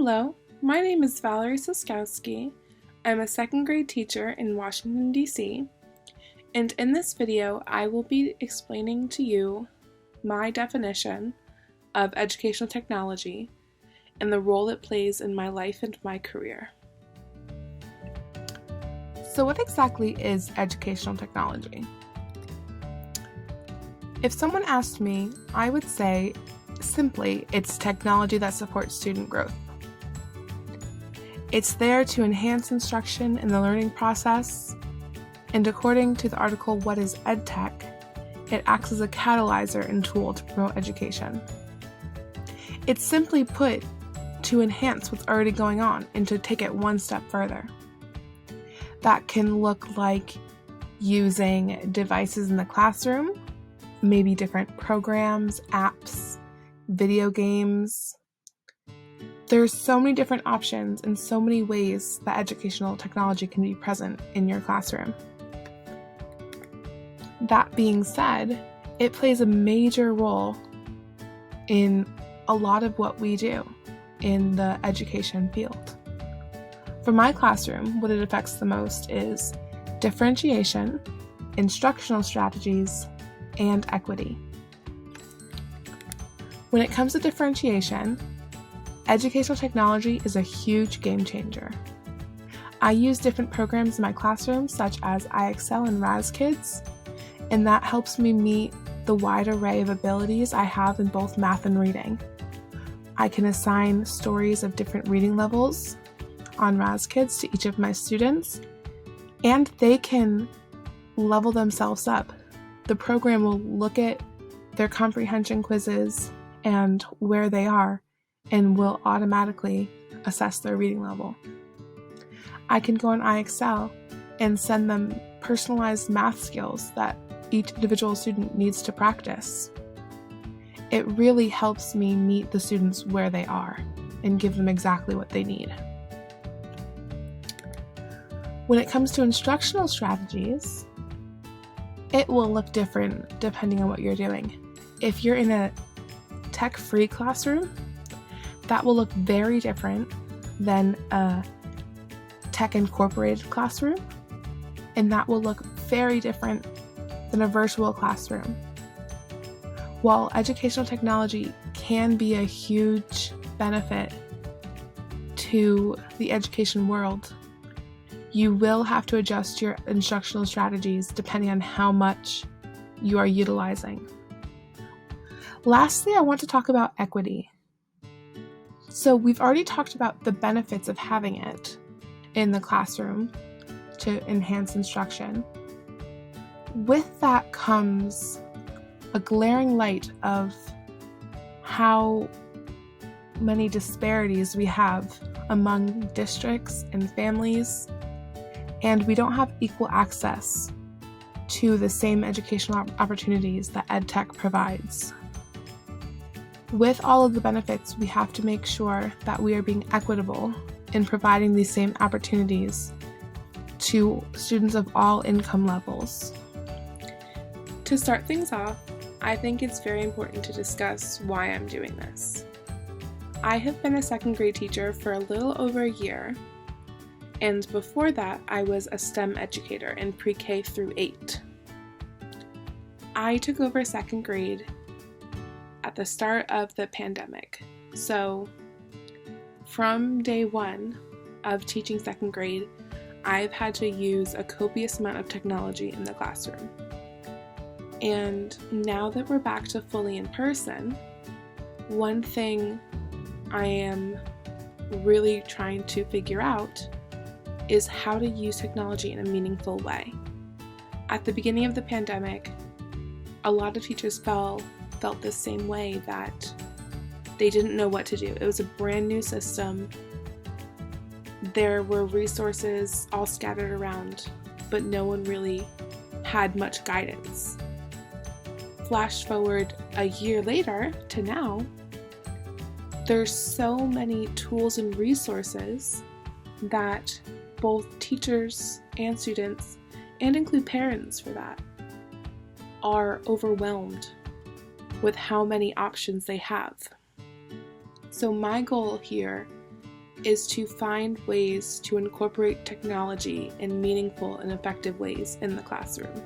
Hello, my name is Valerie Siskowski. I'm a second grade teacher in Washington, D.C., and in this video I will be explaining to you my definition of educational technology and the role it plays in my life and my career. So what exactly is educational technology? If someone asked me, I would say, simply, it's technology that supports student growth. It's there to enhance instruction in the learning process, and according to the article, What is EdTech? It acts as a catalyzer and tool to promote education. It's simply put to enhance what's already going on and to take it one step further. That can look like using devices in the classroom, maybe different programs, apps, video games. There's so many different options and so many ways that educational technology can be present in your classroom. That being said, it plays a major role in a lot of what we do in the education field. For my classroom, what it affects the most is differentiation, instructional strategies, and equity. When it comes to differentiation, educational technology is a huge game changer. I use different programs in my classroom such as IXL and RazKids, and that helps me meet the wide array of abilities I have in both math and reading. I can assign stories of different reading levels on RazKids to each of my students, and they can level themselves up. The program will look at their comprehension quizzes and where they are, and will automatically assess their reading level. I can go on IXL and send them personalized math skills that each individual student needs to practice. It really helps me meet the students where they are and give them exactly what they need. When it comes to instructional strategies, it will look different depending on what you're doing. If you're in a tech-free classroom, that will look very different than a tech-incorporated classroom, and that will look very different than a virtual classroom. While educational technology can be a huge benefit to the education world, you will have to adjust your instructional strategies depending on how much you are utilizing. Lastly, I want to talk about equity. So we've already talked about the benefits of having it in the classroom to enhance instruction. With that comes a glaring light of how many disparities we have among districts and families, and we don't have equal access to the same educational opportunities that EdTech provides. With all of the benefits, we have to make sure that we are being equitable in providing these same opportunities to students of all income levels. To start things off, I think it's very important to discuss why I'm doing this. I have been a second grade teacher for a little over a year, and before that I was a STEM educator in pre-K through 8. I took over second grade at the start of the pandemic. So from day one of teaching second grade, I've had to use a copious amount of technology in the classroom. And now that we're back to fully in person, one thing I am really trying to figure out is how to use technology in a meaningful way. At the beginning of the pandemic, a lot of teachers felt the same way, that they didn't know what to do. It was a brand new system. There were resources all scattered around, but no one really had much guidance. Flash forward a year later to now, there's so many tools and resources that both teachers and students, and include parents for that, are overwhelmed with how many options they have. So my goal here is to find ways to incorporate technology in meaningful and effective ways in the classroom.